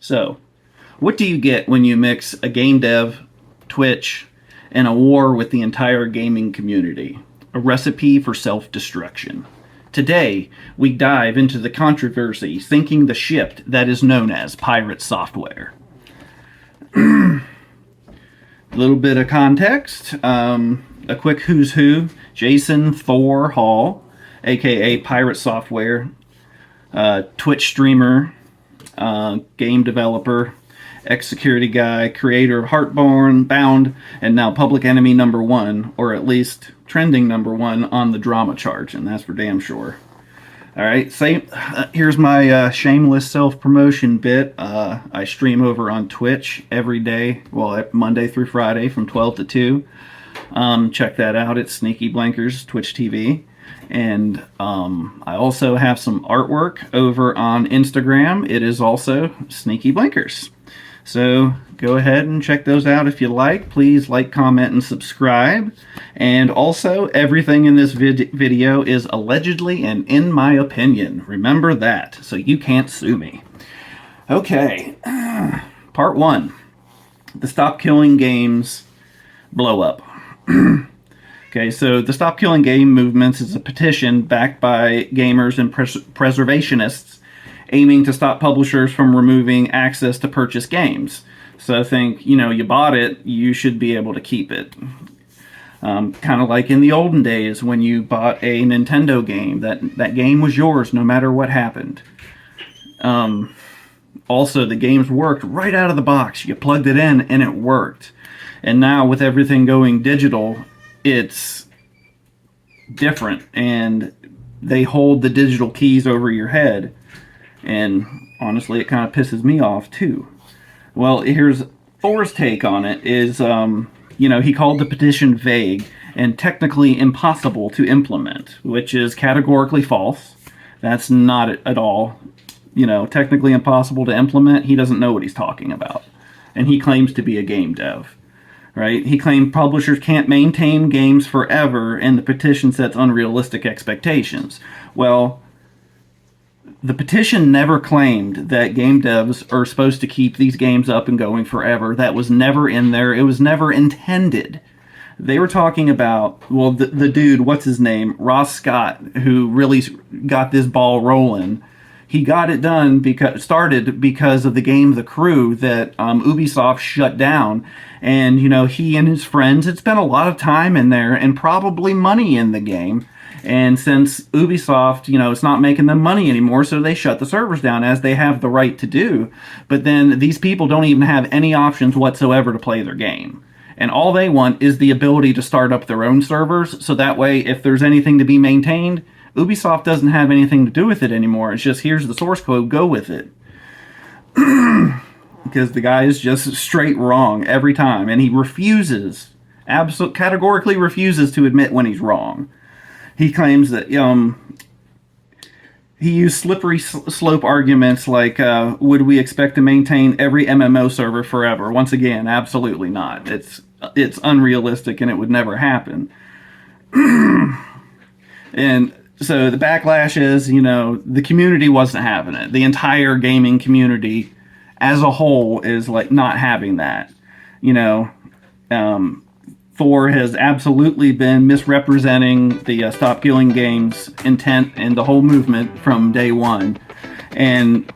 So, what do you get when you mix a game dev, Twitch, and a war with the entire gaming community? A recipe for self-destruction. Today, we dive into the controversy sinking the ship that is known as pirate software. A little bit of context. A quick who's who. Jason Thor Hall, aka Pirate Software, Twitch streamer, game developer, ex-security guy, creator of Heartbound, and now public enemy #1, or at least trending #1 on the drama chart, and that's for damn sure. Alright, here's my shameless self-promotion bit. I stream over on Twitch every day, well, Monday through Friday from 12 to 2. Check that out. It's Sneaky Blankers Twitch TV. And I also have some artwork over on Instagram. It is also Sneaky Blankers. So go ahead and check those out if you like. Please like, comment, and subscribe. And also, everything in this video is allegedly and in my opinion. Remember that, so you can't sue me. Okay, part 1. The Stop Killing Games blow up. Okay, so the Stop Killing Game Movements is a petition backed by gamers and preservationists aiming to stop publishers from removing access to purchase games. So I think, you bought it, you should be able to keep it. Kind of like in the olden days when you bought a Nintendo game. That game was yours no matter what happened. Also, the games worked right out of the box. You plugged it in and it worked. And now with everything going digital, it's different, and they hold the digital keys over your head, and honestly it kind of pisses me off too. Well, here's Thor's take on it is, he called the petition vague and technically impossible to implement, which is categorically false. That's not at all, technically impossible to implement. He doesn't know what he's talking about, and he claims to be a game dev. Right? He claimed publishers can't maintain games forever, and the petition sets unrealistic expectations. Well, the petition never claimed that game devs are supposed to keep these games up and going forever. That was never in there. It was never intended. They were talking about, well, the dude, what's his name? Ross Scott, who really got this ball rolling. He got it done because of the game The Crew that Ubisoft shut down. And, he and his friends had spent a lot of time in there and probably money in the game. And since Ubisoft, it's not making them money anymore, so they shut the servers down, as they have the right to do. But then these people don't even have any options whatsoever to play their game. And all they want is the ability to start up their own servers, so that way, if there's anything to be maintained, Ubisoft doesn't have anything to do with it anymore. It's just, here's the source code, go with it. Because the guy is just straight wrong every time, and he categorically refuses to admit when he's wrong. He claims that he used slippery slope arguments like, would we expect to maintain every MMO server forever? Once again, absolutely not. It's unrealistic, and it would never happen. And so the backlash is, the community wasn't having it. The entire gaming community as a whole is not having that. Thor has absolutely been misrepresenting the Stop Killing Games intent and the whole movement from day one. And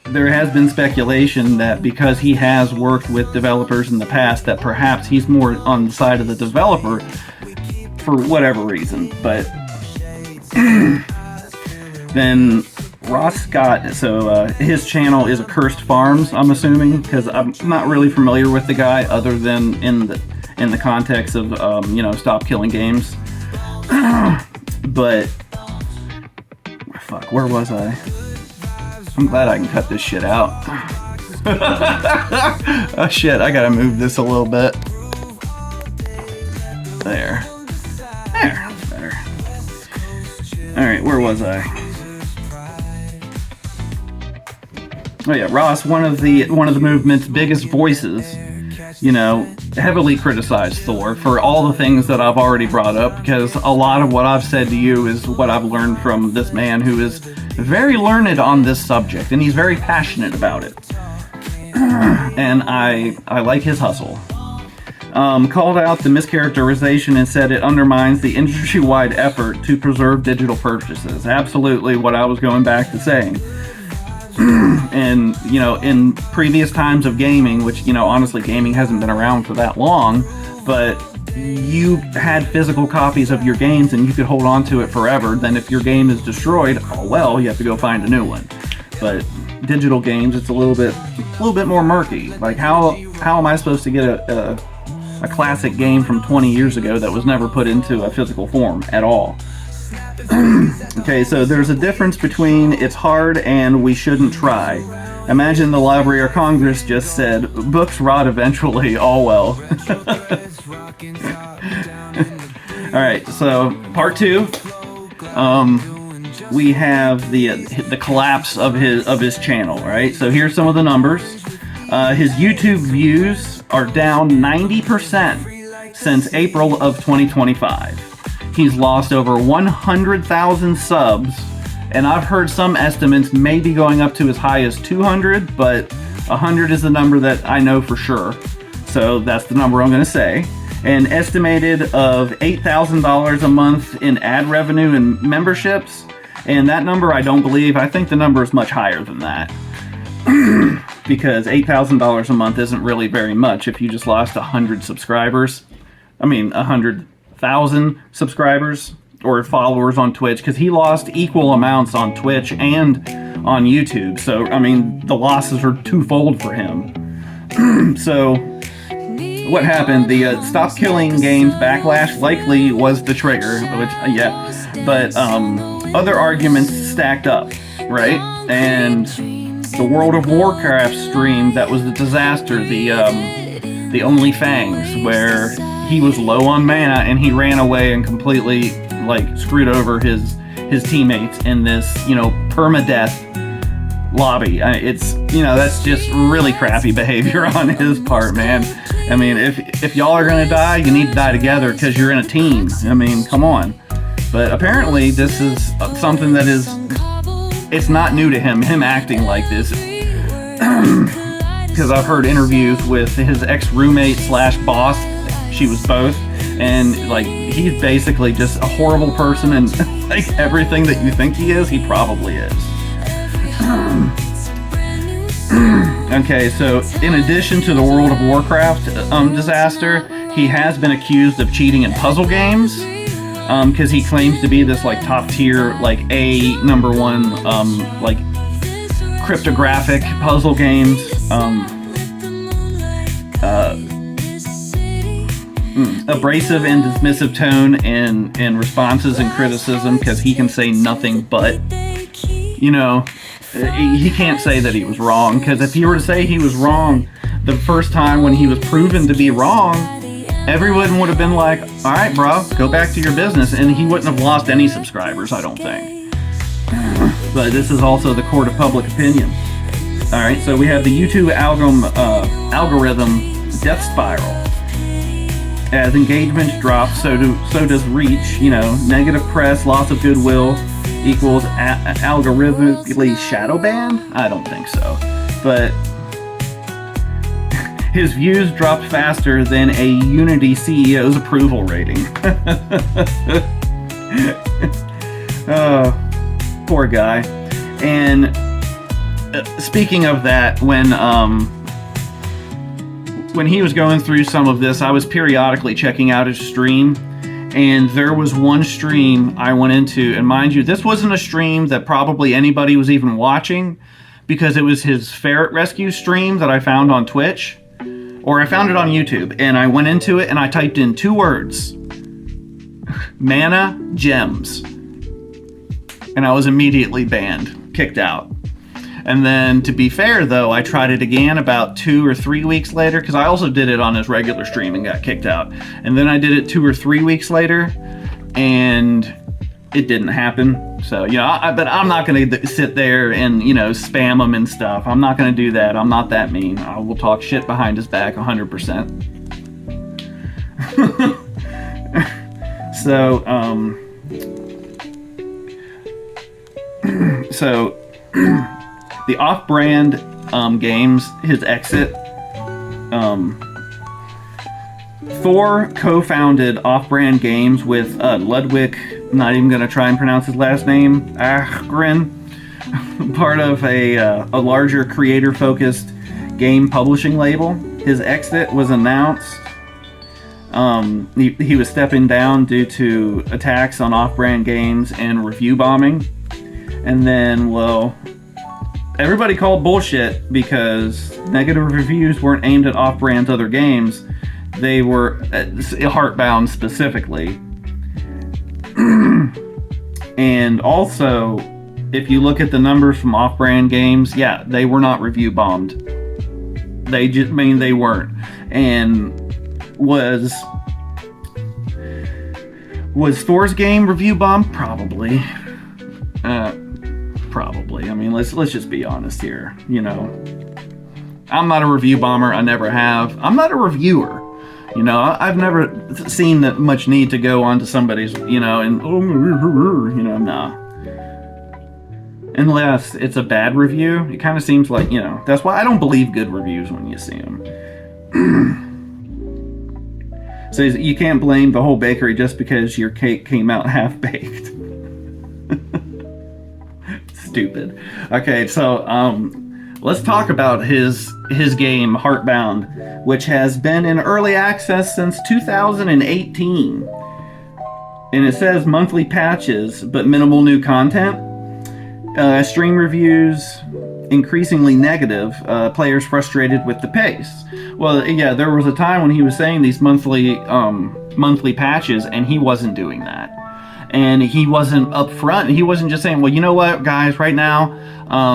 there has been speculation that because he has worked with developers in the past, that perhaps he's more on the side of the developer for whatever reason. But then Ross Scott, so his channel is Accursed Farms, I'm assuming, because I'm not really familiar with the guy other than in the context of Stop Killing Games. But fuck, where was I? I'm glad I can cut this shit out. Oh shit, I gotta move this a little bit. There, that's better. All right, where was I? Oh yeah, Ross, one of the movement's biggest voices, heavily criticized Thor for all the things that I've already brought up, because a lot of what I've said to you is what I've learned from this man who is very learned on this subject, and he's very passionate about it. And I like his hustle. Called out the mischaracterization and said it undermines the industry-wide effort to preserve digital purchases. Absolutely what I was going back to saying. And, in previous times of gaming, which, honestly, gaming hasn't been around for that long, but you had physical copies of your games and you could hold on to it forever. Then if your game is destroyed, oh well, you have to go find a new one. But digital games, it's a little bit more murky. Like, how am I supposed to get a classic game from 20 years ago that was never put into a physical form at all? Okay, so there's a difference between it's hard and we shouldn't try. Imagine the Library of Congress just said, books rot eventually, all well. Alright, so part 2. We have the collapse of his channel, right? So here's some of the numbers. His YouTube views are down 90% since April of 2025. He's lost over 100,000 subs, and I've heard some estimates maybe going up to as high as 200, but 100 is the number that I know for sure. So that's the number I'm going to say. An estimated of $8,000 a month in ad revenue and memberships, and that number I don't believe. I think the number is much higher than that. Because $8,000 a month isn't really very much if you just lost 100 subscribers. 100,000 subscribers or followers on Twitch, because he lost equal amounts on Twitch and on YouTube. So, the losses are twofold for him. So, what happened? The Stop Killing Games backlash likely was the trigger, which, but other arguments stacked up, right? And the World of Warcraft stream that was the disaster, the Only Fangs, where he was low on mana and he ran away and completely screwed over his teammates in this permadeath lobby. It's that's just really crappy behavior on his part, man. If y'all are gonna die, you need to die together because you're in a team. Come on. But apparently this is something that it's not new to him acting like this. Because I've heard interviews with his ex-roommate / boss. She was both. And he's basically just a horrible person, and everything that you think he is, he probably is. Okay, so in addition to the World of Warcraft disaster, he has been accused of cheating in puzzle games. Because he claims to be this top tier, A #1, cryptographic puzzle games. Abrasive and dismissive tone in responses and criticism, because he can say nothing but. He can't say that he was wrong, because if he were to say he was wrong the first time when he was proven to be wrong, everyone would have been like, all right, bro, go back to your business, and he wouldn't have lost any subscribers, I don't think. But this is also the court of public opinion. All right, so we have the YouTube algorithm death spiral. As engagement drops, so does reach. Negative press, loss of goodwill equals algorithmically shadow banned? I don't think so. But his views dropped faster than a Unity CEO's approval rating. Oh, poor guy. And speaking of that, when he was going through some of this, I was periodically checking out his stream, and there was one stream I went into, and mind you, this wasn't a stream that probably anybody was even watching, because it was his ferret rescue stream that I found on Twitch. Or I found it on YouTube, and I went into it and I typed in 2 words. Mana gems. And I was immediately banned, kicked out. And then, to be fair though, I tried it again about 2 or 3 weeks later, because I also did it on his regular stream and got kicked out. And then I did it 2 or 3 weeks later, and it didn't happen. So, you know, but I'm not going to sit there and, you know, spam him and stuff. I'm not going to do that. I'm not that mean. I will talk shit behind his back 100%. So, the Offbrand Games, his exit, Thor co-founded Offbrand Games with Ludwig, not even going to try and pronounce his last name, Ahgren, part of a larger creator-focused game publishing label. His exit was announced. He was stepping down due to attacks on Offbrand Games and review bombing. And then, well, everybody called bullshit because negative reviews weren't aimed at Offbrand's other games. They were Heartbound specifically. And also, if you look at the numbers from Offbrand Games, yeah, they were not review bombed. They just, I mean, they weren't. And was Thor's game review bombed? Probably. Probably. I mean, let's just be honest here. You know, I'm not a review bomber. I never have. I'm not a reviewer. You know, I've never seen that much need to go onto somebody's, you know, and, you know, nah. Unless it's a bad review, it kind of seems like, you know, that's why I don't believe good reviews when you see them. So you can't blame the whole bakery just because your cake came out half-baked. Stupid. Okay, so, let's talk about his game, Heartbound, which has been in early access since 2018. And it says monthly patches, but minimal new content. Stream reviews, increasingly negative. Players frustrated with the pace. Well, yeah, there was a time when he was saying these monthly patches, and he wasn't doing that. And he wasn't upfront. He wasn't just saying, well, you know what, guys, right now,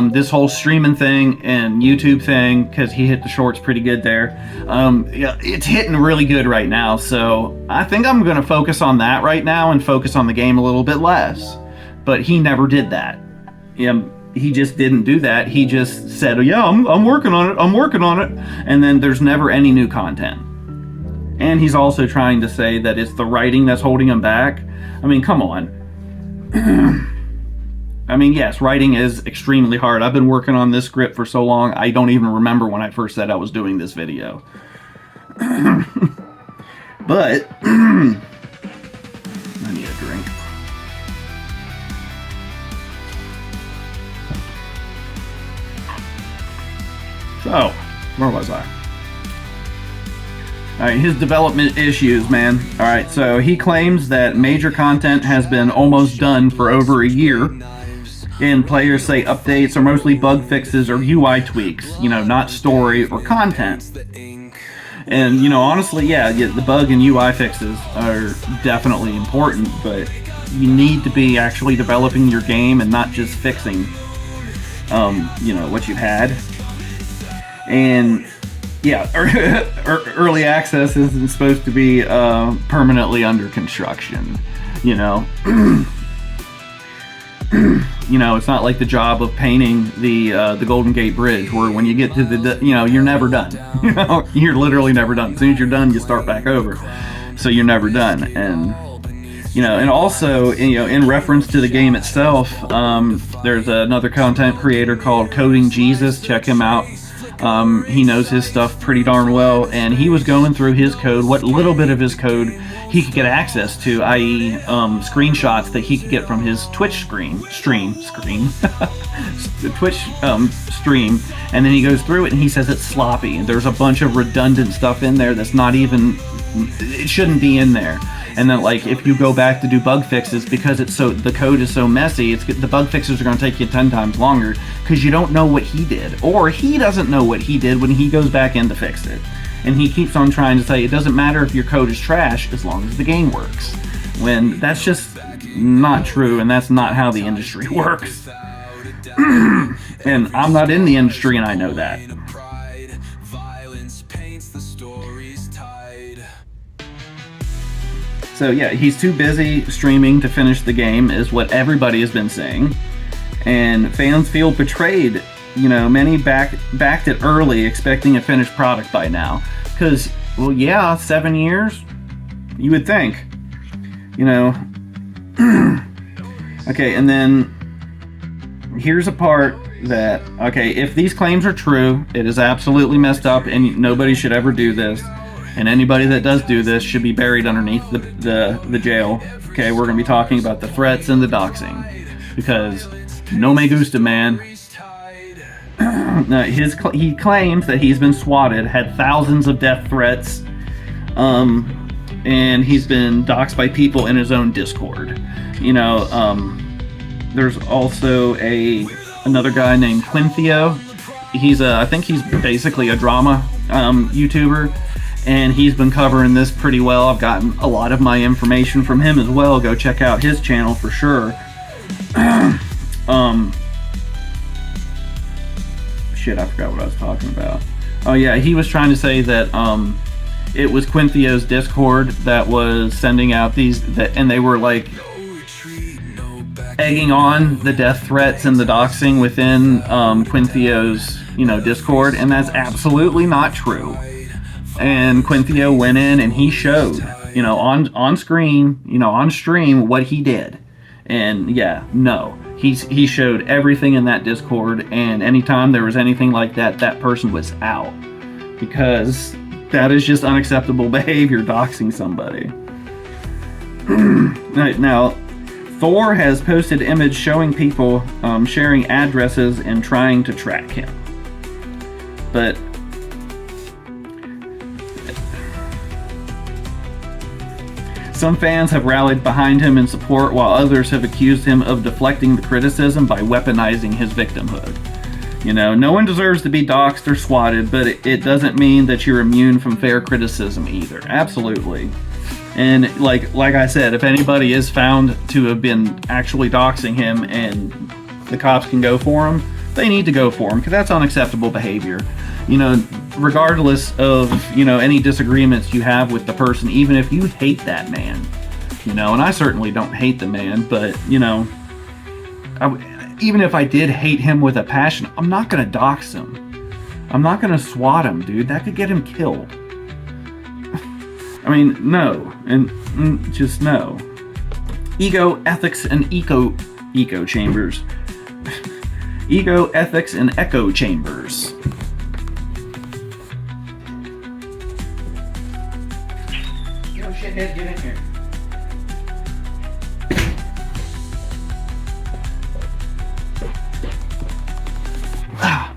this whole streaming thing and YouTube thing, because he hit the shorts pretty good there, yeah, it's hitting really good right now. So I think I'm going to focus on that right now and focus on the game a little bit less. But he never did that. He just didn't do that. He just said, yeah, I'm working on it. I'm working on it. And then there's never any new content. And he's also trying to say that it's the writing that's holding him back. I mean, come on. I mean, yes, writing is extremely hard. I've been working on this script for so long, I don't even remember when I first said I was doing this video. But, I need a drink. So, where was I? Alright, his development issues, man. Alright, so he claims that major content has been almost done for over a year. And players say updates are mostly bug fixes or UI tweaks, you know, not story or content. And, you know, honestly, yeah, the bug and UI fixes are definitely important, but you need to be actually developing your game and not just fixing, you know, what you've had. And yeah, early access isn't supposed to be permanently under construction, you know. You know, it's not like the job of painting the Golden Gate Bridge, where when you get to the, you know, you're never done. You know, you're literally never done. As soon as you're done, you start back over. So you're never done. And, you know, and also, you know, in reference to the game itself, there's another content creator called Coding Jesus. Check him out. He knows his stuff pretty darn well, and he was going through his code, what little bit of his code he could get access to, i.e. screenshots that he could get from his Twitch stream, the Twitch stream, and then he goes through it and he says it's sloppy, and there's a bunch of redundant stuff in there that's not even, it shouldn't be in there. And then, like, if you go back to do bug fixes, because it's so, the code is so messy, the bug fixes are going to take you 10 times longer because you don't know what he did, or he doesn't know what he did when he goes back in to fix it. And he keeps on trying to say it doesn't matter if your code is trash as long as the game works, when that's just not true, and that's not how the industry works. And I'm not in the industry, and I know that. So yeah, he's too busy streaming to finish the game, is what everybody has been saying. And fans feel betrayed. You know, many backed it early, expecting a finished product by now. Because, well, yeah, 7 years? You would think. You know. Okay, and then here's a part that, okay, if these claims are true, it is absolutely messed up and nobody should ever do this. And anybody that does do this should be buried underneath the jail. Okay, we're going to be talking about the threats and the doxing. Because no me gusta, man. He claims that he's been swatted, had thousands of death threats, and he's been doxed by people in his own Discord. You know, there's also another guy named Quinthio. I think he's basically a drama YouTuber, and he's been covering this pretty well. I've gotten a lot of my information from him as well. Go check out his channel for sure. Shit, I forgot what I was talking about. Oh yeah, he was trying to say that it was Quinthio's Discord that was sending out and they were like egging on the death threats and the doxing within Quinthio's, you know, Discord, and that's absolutely not true. And Quinthio went in and he showed, you know, on screen, you know, on stream what he did. And yeah, no. He showed everything in that Discord, and anytime there was anything like that, that person was out. Because that is just unacceptable behavior, doxing somebody. Now, Thor has posted image showing people sharing addresses and trying to track him. But some fans have rallied behind him in support, while others have accused him of deflecting the criticism by weaponizing his victimhood. You know, no one deserves to be doxxed or swatted, but it doesn't mean that you're immune from fair criticism either. Absolutely. And like I said, if anybody is found to have been actually doxing him and the cops can go for him, they need to go for him, because that's unacceptable behavior. You know, regardless of, you know, any disagreements you have with the person, even if you hate that man, you know, and I certainly don't hate the man, but, you know, even if I did hate him with a passion, I'm not going to dox him. I'm not going to swat him, dude. That could get him killed. I mean, no. And just no. Ego, ethics, and eco chambers. Ego, ethics, and echo chambers. Yo, shithead, get in here.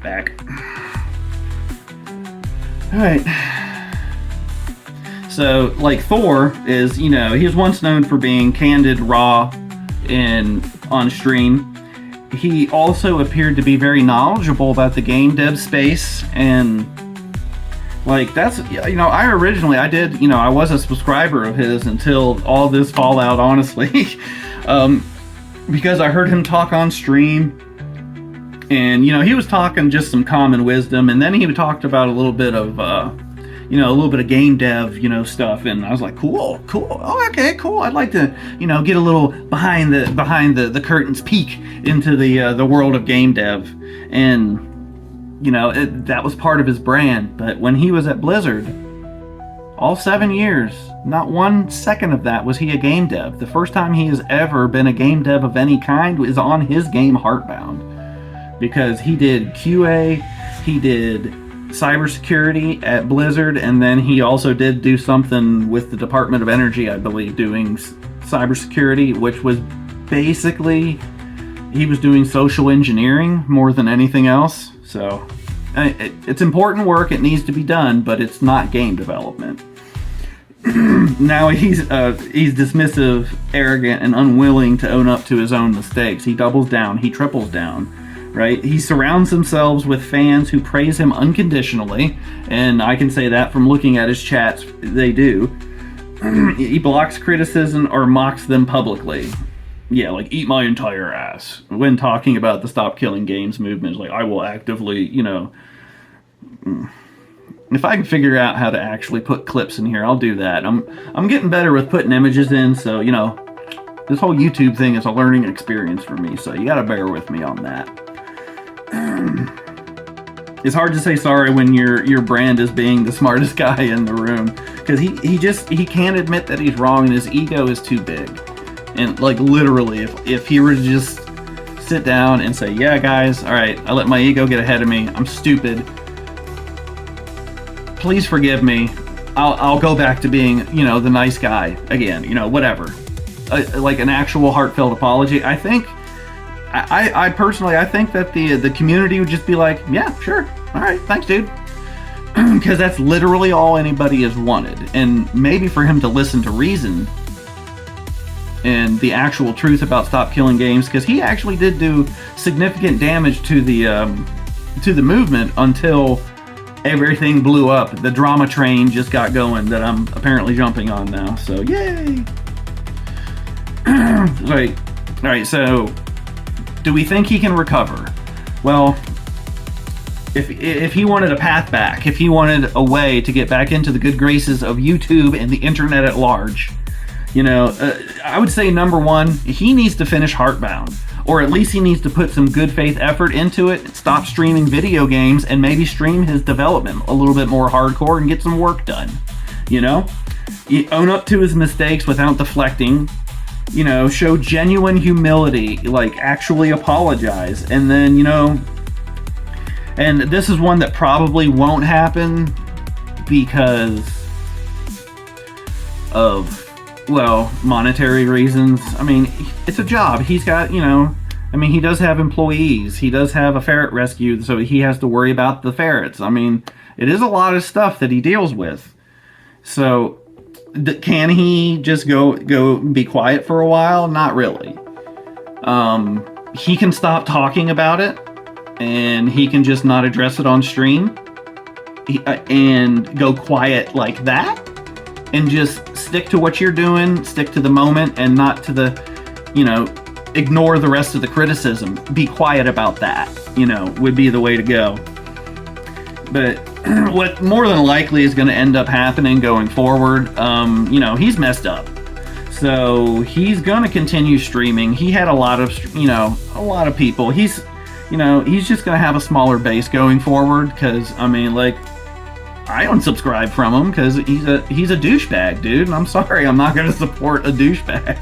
Back. Alright. So, like, Thor is, you know, he was once known for being candid, raw, on stream. He also appeared to be very knowledgeable about the game dev space, and like, that's, you know, I was a subscriber of his until all this fallout, honestly. Because I heard him talk on stream, and, you know, he was talking just some common wisdom, and then he talked about a little bit of game dev, you know, stuff, and I was like, cool. Oh, okay, cool. I'd like to, you know, get a little behind the curtains peek into the world of game dev, and, you know, that was part of his brand. But when he was at Blizzard, all 7 years, not 1 second of that was he a game dev. The first time he has ever been a game dev of any kind is on his game Heartbound, because he did QA, he did cybersecurity at Blizzard, and then he also did do something with the Department of Energy, I believe, doing cybersecurity, which was basically, he was doing social engineering more than anything else. So it's important work, it needs to be done, but it's not game development. Now he's dismissive, arrogant, and unwilling to own up to his own mistakes. He doubles down, he triples down. Right? He surrounds himself with fans who praise him unconditionally, and I can say that from looking at his chats, they do. He blocks criticism or mocks them publicly. Yeah, like, eat my entire ass. When talking about the Stop Killing Games movement, like, I will actively, you know, If I can figure out how to actually put clips in here, I'll do that. I'm getting better with putting images in, so you know, this whole YouTube thing is a learning experience for me, so you gotta bear with me on that. It's hard to say sorry when your brand is being the smartest guy in the room, because he can't admit that he's wrong, and his ego is too big. And like literally, if he were to just sit down and say, yeah guys, all right, I let my ego get ahead of me, I'm stupid, please forgive me, I'll go back to being, you know, the nice guy again, you know, whatever, like an actual heartfelt apology. I think I personally, I think that the community would just be like, yeah, sure, all right, thanks dude, because that's literally all anybody has wanted. And maybe for him to listen to reason and the actual truth about Stop Killing Games, because he actually did do significant damage to the movement until everything blew up. The drama train just got going that I'm apparently jumping on now, so yay. All right, so do we think he can recover? Well, if he wanted a path back, if he wanted a way to get back into the good graces of YouTube and the internet at large, you know, I would say number one, he needs to finish Heartbound, or at least he needs to put some good faith effort into it, stop streaming video games, and maybe stream his development a little bit more hardcore and get some work done. You know, own up to his mistakes without deflecting, you know, show genuine humility, like actually apologize. And then, you know, and this is one that probably won't happen because of, well, monetary reasons. I mean, it's a job. He's got, you know, I mean, he does have employees. He does have a ferret rescue, so he has to worry about the ferrets. I mean, it is a lot of stuff that he deals with. So, can he just go be quiet for a while? Not really. He can stop talking about it, and he can just not address it on stream, and go quiet like that, and just stick to what you're doing, stick to the moment, and not to the, you know, ignore the rest of the criticism. Be quiet about that, you know, would be the way to go. But what more than likely is going to end up happening going forward, you know, he's messed up. So he's going to continue streaming. He had a lot of, you know, a lot of people. He's, you know, he's just going to have a smaller base going forward, because, I mean, like, I unsubscribed from him because he's a douchebag, dude. And I'm sorry, I'm not going to support a douchebag.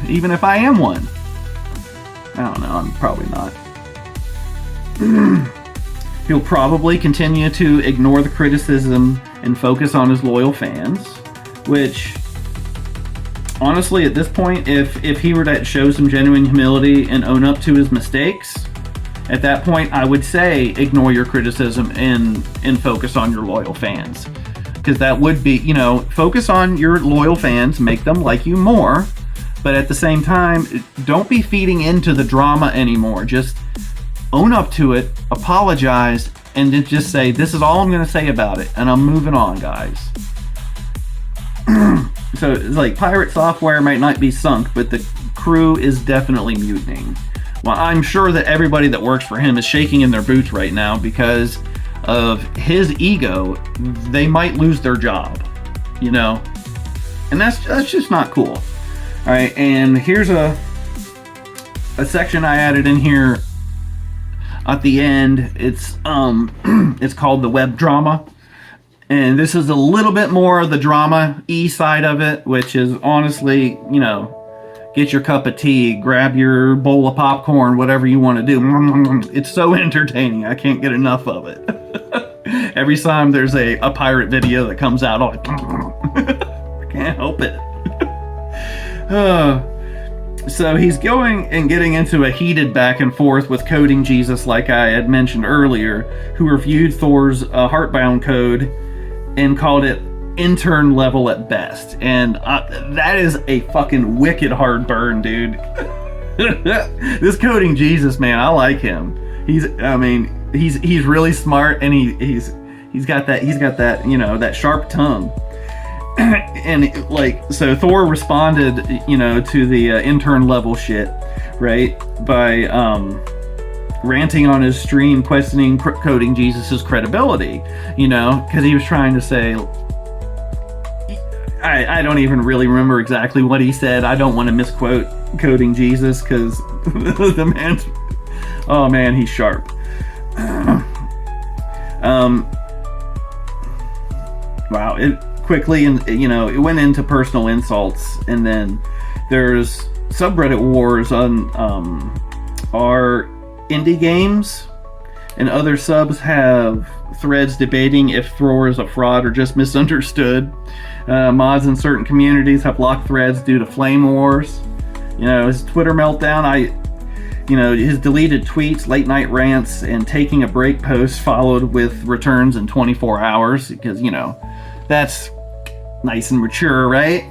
Even if I am one. I don't know, I'm probably not. He'll probably continue to ignore the criticism and focus on his loyal fans, which, honestly, at this point, if he were to show some genuine humility and own up to his mistakes, at that point, I would say ignore your criticism and focus on your loyal fans. Because that would be, you know, focus on your loyal fans, make them like you more, but at the same time, don't be feeding into the drama anymore. Just own up to it, apologize, and then just say, this is all I'm going to say about it, and I'm moving on, guys. So, it's like, pirate software might not be sunk, but the crew is definitely mutinying. Well, I'm sure that everybody that works for him is shaking in their boots right now because of his ego. They might lose their job, you know, and that's just not cool. All right, and here's a section I added in here at the end. It's it's called the web drama, and this is a little bit more of the drama side of it, which is honestly, you know, get your cup of tea, grab your bowl of popcorn, whatever you want to do. It's so entertaining. I can't get enough of it. Every time there's a pirate video that comes out, I can't help it. So he's going and getting into a heated back and forth with Coding Jesus, like I had mentioned earlier, who reviewed Thor's Heartbound code and called it intern level at best. And that is a fucking wicked hard burn, dude. This Coding Jesus, man, I like him. He's really smart, and he's got that, you know, that sharp tongue. And like, so Thor responded, you know, to the intern level shit, right, by ranting on his stream, questioning coding Jesus's credibility, because he was trying to say, I don't even really remember exactly what he said. I don't want to misquote coding Jesus because the man's, oh man, he's sharp. Wow, it quickly, and it went into personal insults, and then there's subreddit wars on our indie games, and other subs have threads debating if Thor is a fraud or just misunderstood. Mods in certain communities have locked threads due to flame wars. His Twitter meltdown, his deleted tweets, late night rants, and taking a break posts followed with returns in 24 hours because, that's nice and mature, right?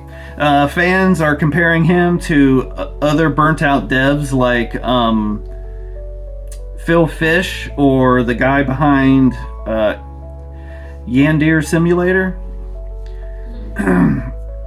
Fans are comparing him to other burnt out devs like Phil Fish or the guy behind Yandir Simulator.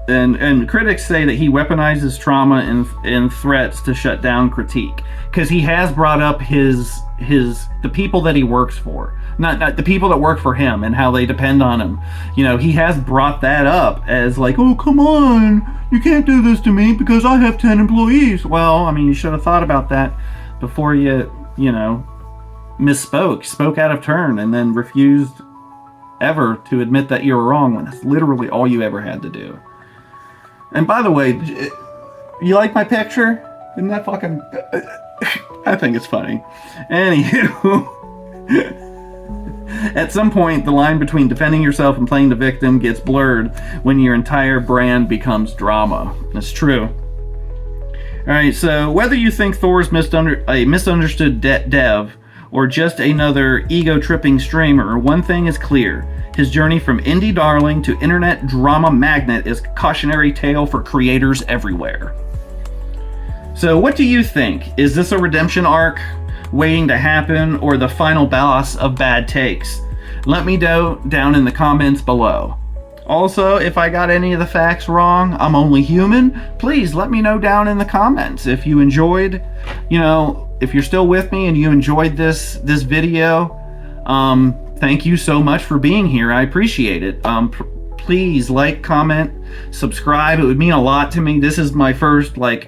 And critics say that he weaponizes trauma and threats to shut down critique, because he has brought up the people that he works for, not the people that work for him and how they depend on him. He has brought that up as like, oh, come on, you can't do this to me because I have 10 employees. Well, you should have thought about that before you spoke out of turn, and then refused ever to admit that you were wrong when that's literally all you ever had to do. And by the way, you like my picture? Isn't that fucking... I think it's funny. Anywho, at some point, the line between defending yourself and playing the victim gets blurred when your entire brand becomes drama. That's true. Alright, so whether you think Thor's a misunderstood dev or just another ego-tripping streamer, one thing is clear. His journey from indie darling to internet drama magnet is a cautionary tale for creators everywhere. So what do you think? Is this a redemption arc waiting to happen, or the final boss of bad takes? Let me know down in the comments below. Also, if I got any of the facts wrong, I'm only human. Please let me know down in the comments. If you enjoyed, if you're still with me and you enjoyed this video, thank you so much for being here. I appreciate it. Please like, comment, subscribe. It would mean a lot to me. This is my first real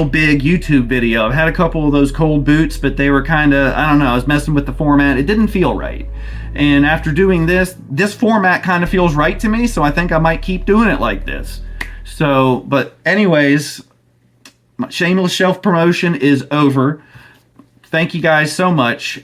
big YouTube video. I've had a couple of those cold boots, but they were kind of, I don't know, I was messing with the format. It didn't feel right. And after doing this format kind of feels right to me, so I think I might keep doing it like this. So, but anyways, my shameless self-promotion is over. Thank you guys so much.